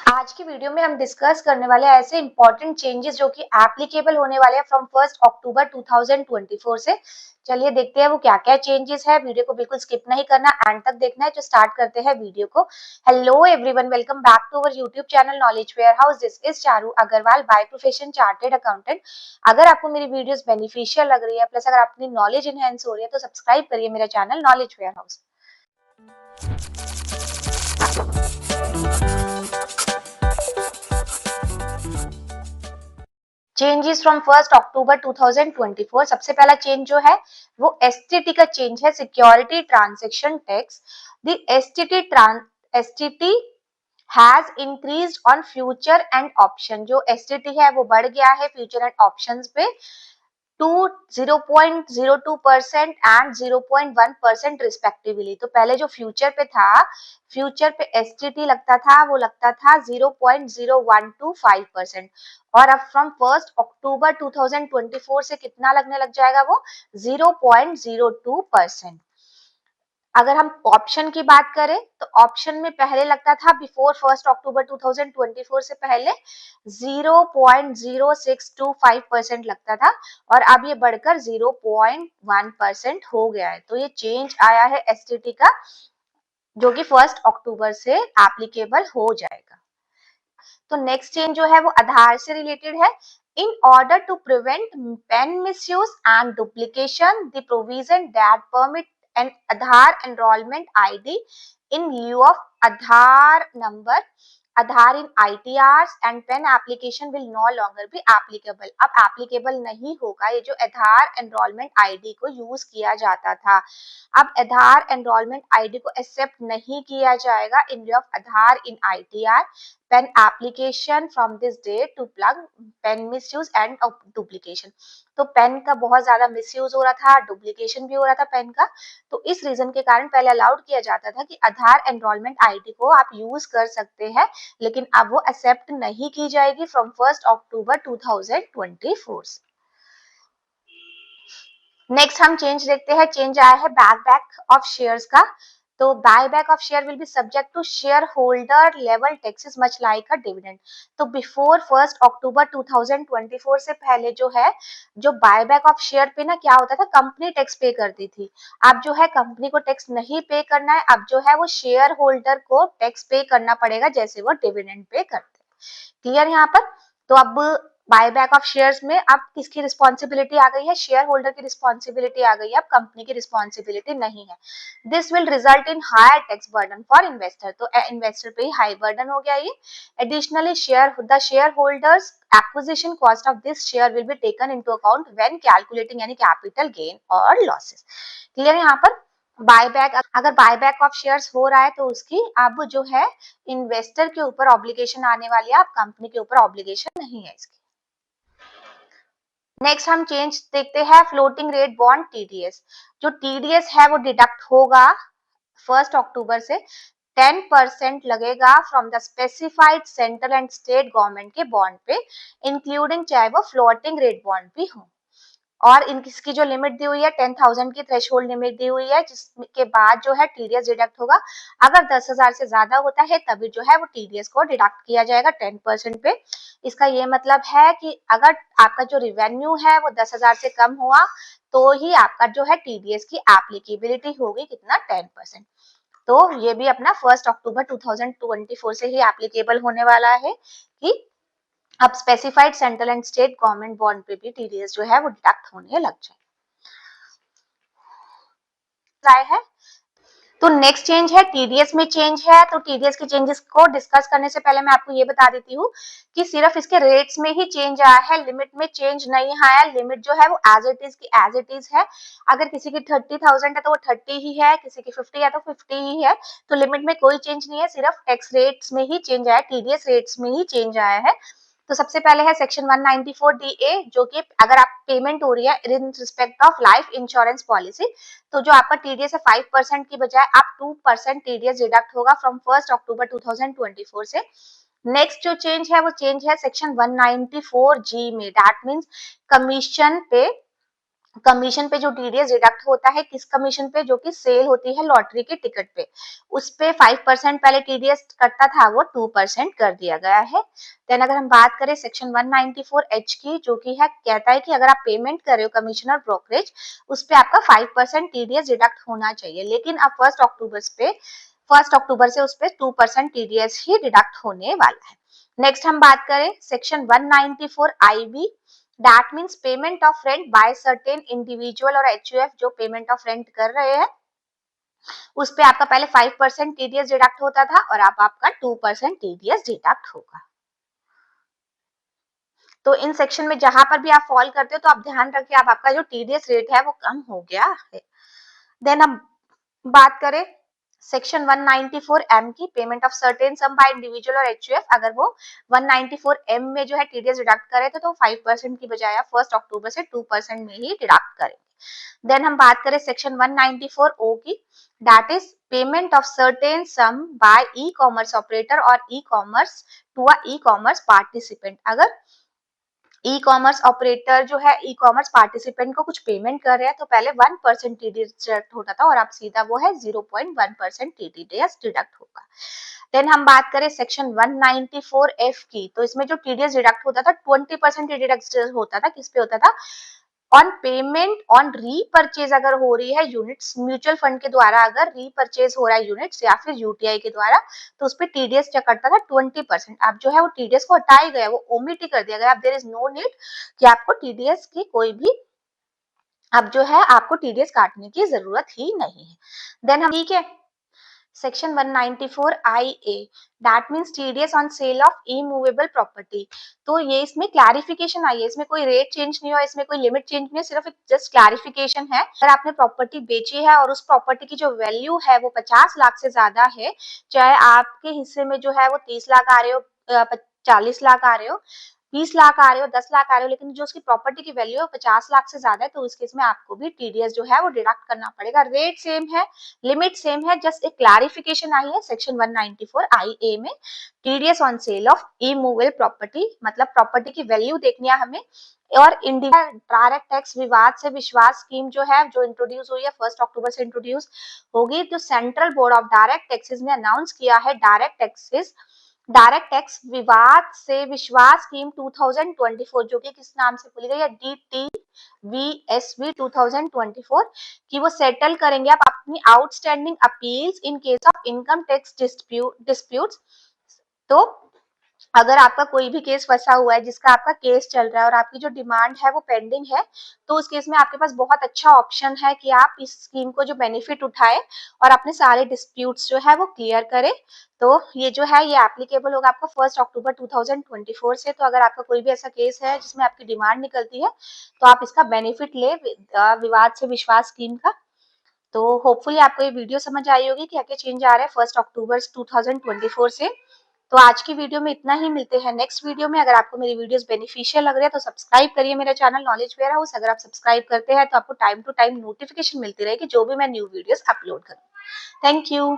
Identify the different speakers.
Speaker 1: आज की वीडियो में हम डिस्कस करने वाले हैं ऐसे इंपॉर्टेंट चेंजेस जो कि एप्लीकेबल होने वाले हैं फ्रॉम 1 अक्टूबर 2024 से। चलिए देखते हैं वो क्या-क्या चेंजेस है। वीडियो को बिल्कुल स्किप नहीं करना, एंड तक देखना है। तो स्टार्ट करते हैं वीडियो को। Hello everyone, welcome back to our YouTube channel knowledge warehouse. This is Charu Agarwal, by profession chartered accountant. अगर आपको मेरी वीडियोस बेनिफिशियल लग रही है, प्लस अगर अपनी नॉलेज इनहेंस हो रही है, तो सब्सक्राइब करिए मेरा channel knowledge warehouse. Changes from 1 October 2024। सबसे पहला चेंज जो है वो एसटीटी का चेंज है, security transaction tax. The STT has increased on future and option. जो एसटीटी है वो बढ़ गया है फ्यूचर एंड ऑप्शंस पे टू 0.02% एंड 0.1% रिस्पेक्टिवली। तो पहले जो फ्यूचर पे था, फ्यूचर पे एसटीटी लगता था, वो लगता था 0.0125%, और अब फ्रॉम 1 अक्टूबर 2024 से कितना लगने लग जाएगा, वो 0.02%। अगर हम ऑप्शन की बात करें तो ऑप्शन में पहले लगता था बिफोर 1 अक्टूबर 2024 से पहले 0.0625% लगता था, और अब ये बढ़कर 0.1% हो गया है। तो ये चेंज आया है एसटीटी का, जो कि 1 अक्टूबर से एप्लीकेबल हो जाएगा। तो नेक्स्ट चेंज जो है वो आधार से रिलेटेड है। In order to prevent PAN misuse and duplication, the provision that permit an Aadhaar enrolment ID in lieu of Aadhaar number, Aadhaar in ITRs and PAN application will no longer be applicable. अब applicable नहीं होगा ये जो Aadhaar enrolment ID को use किया जाता था। अब आधार एनरोलमेंट आईडी को एक्सेप्ट नहीं किया जाएगा in lieu of Aadhaar in ITR PAN application from this date to plug PAN misuse and duplication. तो पेन का बहुत ज्यादा मिसयूज हो रहा था, डुप्लीकेशन भी हो रहा था पेन का। तो इस रीजन के कारण पहले अलाउड किया जाता था कि आधार एनरोलमेंट आईडी को आप यूज कर सकते हैं, लेकिन अब वो एक्सेप्ट नहीं की जाएगी फ्रॉम 1 अक्टूबर 2024। नेक्स्ट हम चेंज देखते हैं। चेंज आया है बैक ऑफ शेयर्स का। तो buyback of share will be subject to share holder level taxes much like a dividend. तो बिफोर 1 अक्टूबर 2024 से पहले जो है, जो बायबैक ऑफ शेयर पे ना क्या होता था, कंपनी टैक्स पे करती थी। अब जो है कंपनी को टैक्स नहीं पे करना है, अब जो है वो शेयर होल्डर को टैक्स पे करना पड़ेगा जैसे वो डिविडेंड पे करते हैं। क्लियर यहाँ पर? तो अब बायबैक ऑफ शेयर्स में अब किसकी रिस्पॉन्सिबिलिटी आ गई है, शेयर होल्डर की रिस्पॉन्सिबिलिटी आ गई है, अब कंपनी की रिस्पॉन्सिबिलिटी नहीं है। This will result in higher tax burden for investor. तो इन्वेस्टर पे ही हाई बर्डन हो गया ये। Additionally share holders acquisition cost of this share will be taken into account when calculating any capital gain or losses। Clear यहाँ पर? Buyback, अगर buyback of shares हो रहा है तो उसकी अब जो है इन्वेस्टर के ऊपर ऑब्लिगेशन आने वाली है, अब कंपनी के ऊपर ऑब्लिगेशन नहीं है इसकी। नेक्स्ट हम चेंज देखते हैं फ्लोटिंग रेट बॉन्ड टीडीएस। जो टीडीएस है वो डिडक्ट होगा 1 अक्टूबर से। 10% लगेगा from the specified central and state government के बॉन्ड पे, इंक्लूडिंग चाहे वो फ्लोटिंग रेट बॉन्ड भी हो। और इनकी जो लिमिट दी हुई है 10,000 की थ्रेशोल्ड लिमिट दी हुई है, जिसके बाद जो है टीडीएस डिडक्ट होगा। अगर 10,000 से ज्यादा होता है तभी जो है वो टीडीएस को डिडक्ट किया जाएगा 10% पे। इसका ये मतलब है कि अगर आपका जो रिवेन्यू है वो 10,000 से कम हुआ तो ही आपका जो है टीडीएस की एप्लीकेबिलिटी होगी कितना, 10%। तो ये भी अपना 1 अक्टूबर 2024 से ही एप्लीकेबल होने वाला है कि अब specified central and state government bond पे भी टीडीएस जो है वो डिडक्ट होने लग जाए है। तो नेक्स्ट चेंज है टीडीएस में चेंज है। तो टीडीएस के चेंजेस को डिस्कस करने से पहले मैं आपको ये बता देती हूँ कि सिर्फ इसके रेट्स में ही चेंज आया है, लिमिट में चेंज नहीं आया। लिमिट जो है वो एज इट इज की एज इट इज है। अगर किसी की 30,000 है तो वो 30 ही है, किसी की 50 है तो 50 ही है। तो लिमिट में कोई चेंज नहीं है, सिर्फ टैक्स रेट्स में ही चेंज आया, टीडीएस रेट्स में ही चेंज आया है। तो सबसे पहले है सेक्शन 194 DA, जो कि अगर आप पेमेंट हो रही है in respect of life insurance policy, तो जो आपका टीडीएस है 5% की बजाय आप 2% टीडीएस डिडक्ट होगा फ्रॉम 1 अक्टूबर 2024 से। नेक्स्ट जो चेंज है वो चेंज है सेक्शन 194G में, दैट मीन्स कमीशन पे कमीशन पे जो टीडीएस डिडक्ट होता है, किस कमीशन पे, जो कि सेल होती है लॉटरी के टिकट पे, उस पे 5% पहले टीडीएस कटता था, वो 2% कर दिया गया है। देन अगर हम बात करें सेक्शन 194H की, जो कि है कहता है कि अगर आप पेमेंट कर रहे हो कमीशन और ब्रोकरेज, उस पे आपका 5% टीडीएस डिडक्ट होना चाहिए, लेकिन अब 1 अक्टूबर से उस पे 2% टीडीएस ही डिडक्ट होने वाला है। नेक्स्ट हम बात करें section 194IB, that means payment of rent by certain individual और एचयूएफ जो पेमेंट ऑफ रेंट कर रहे हैं, उस पे आपका पहले 5% टीडीएस डिडक्ट होता था और अब आपका 2% टीडीएस डिडक्ट होगा। तो इन सेक्शन में जहां पर भी आप फॉल करते हो तो आप ध्यान रखिए, आप आपका जो टीडीएस रेट है वो कम हो गया है। देन अब बात करें सेक्शन 194M की, payment of certain sum by individual और एचयूएफ, अगर वो 194M में जो है टीडीएस डिडक्ट करे तो 5% की बजाय 1 अक्टूबर से 2% में ही डिडक्ट करेंगे। देन हम बात करें सेक्शन 194O की, that is payment of certain sum by e commerce operator और e commerce to a e commerce participant. अगर ई कॉमर्स ऑपरेटर जो है ई कॉमर्स पार्टिसिपेंट को कुछ पेमेंट कर रहे हैं तो पहले 1% टीडीएस डिडक्ट होता था और अब सीधा वो है 0.1% टीडीएस डिडक्ट होगा। देन हम बात करें सेक्शन 194F की, तो इसमें जो टीडीएस डिडक्ट होता था 20% डिडक्ट होता था, किस पे होता था, ऑन पेमेंट ऑन रीपरचेज अगर हो रही है यूनिट्स, म्यूचुअल फंड के द्वारा अगर रीपरचेज हो रहा है यूनिट्स या फिर यूटीआई के द्वारा, तो उस पर टीडीएस क्या करता था 20%। अब जो है वो टीडीएस को हटाया गया, वो ओमिट ही कर दिया गया। अब देयर इज नो नीड कि आपको टीडीएस की कोई भी, अब जो है आपको टीडीएस काटने की जरूरत ही नहीं है। देन हम ठीक है section 194IA, that means TDS on sale of immovable property. तो ये इसमें क्लैरिफिकेशन आई है, इसमें कोई रेट चेंज नहीं हुआ, इसमें कोई लिमिट चेंज नहीं है, सिर्फ एक जस्ट क्लैरिफिकेशन है। अगर आपने प्रॉपर्टी बेची है और उस प्रॉपर्टी की जो वैल्यू है वो 50 लाख से ज्यादा है, चाहे आपके हिस्से में जो है वो 30 लाख आ रहे हो, 40 लाख आ रहे हो, 20 लाख आ रहे हो, 10 लाख आ रहे हो, लेकिन जो उसकी प्रॉपर्टी की वैल्यू है 50 लाख से ज्यादा है, तो इस केस में आपको भी टीडीएस जो है वो डिडक्ट करना पड़ेगा। रेट सेम है, लिमिट सेम है, जस्ट एक क्लैरिफिकेशन आई है सेक्शन 194IA में। TDS on sale of immovable property, मतलब प्रॉपर्टी की वैल्यू देखनी है हमें। और इंडिया डायरेक्ट टैक्स विवाद से विश्वास स्कीम जो है, जो इंट्रोड्यूस हुई है 1 अक्टूबर से इंट्रोड्यूस होगी, तो central board of direct taxes ने अनाउंस किया है डायरेक्ट टैक्स विवाद से विश्वास स्कीम 2024, जो कि किस नाम से बोली गई है, DTVSV 2024, कि वो सेटल करेंगे आप अपनी outstanding appeals in case of income tax disputes. तो अगर आपका कोई भी केस फंसा हुआ है, जिसका आपका केस चल रहा है और आपकी जो डिमांड है वो पेंडिंग है, तो उस केस में आपके पास बहुत अच्छा ऑप्शन है कि आप इस स्कीम को जो बेनिफिट उठाए और अपने सारे डिस्प्यूट्स जो है वो क्लियर करें। तो ये जो है ये एप्लीकेबल होगा आपको 1 अक्टूबर 2024 से। तो अगर आपका कोई भी ऐसा केस है जिसमें आपकी डिमांड निकलती है, तो आप इसका बेनिफिट ले विवाद से विश्वास स्कीम का। तो होपफुली आपको ये वीडियो समझ आई होगी कि क्या क्या चेंज आ रहा है 1 अक्टूबर 2024 से। तो आज की वीडियो में इतना ही, मिलते हैं नेक्स्ट वीडियो में। अगर आपको मेरी वीडियोस बेनिफिशियल लग रही है तो सब्सक्राइब करिए मेरा चैनल नॉलेज वेयर हाउस। अगर आप सब्सक्राइब करते हैं तो आपको टाइम टू टाइम नोटिफिकेशन मिलती रहेगी जो भी मैं न्यू वीडियोस अपलोड करूँ। Thank you.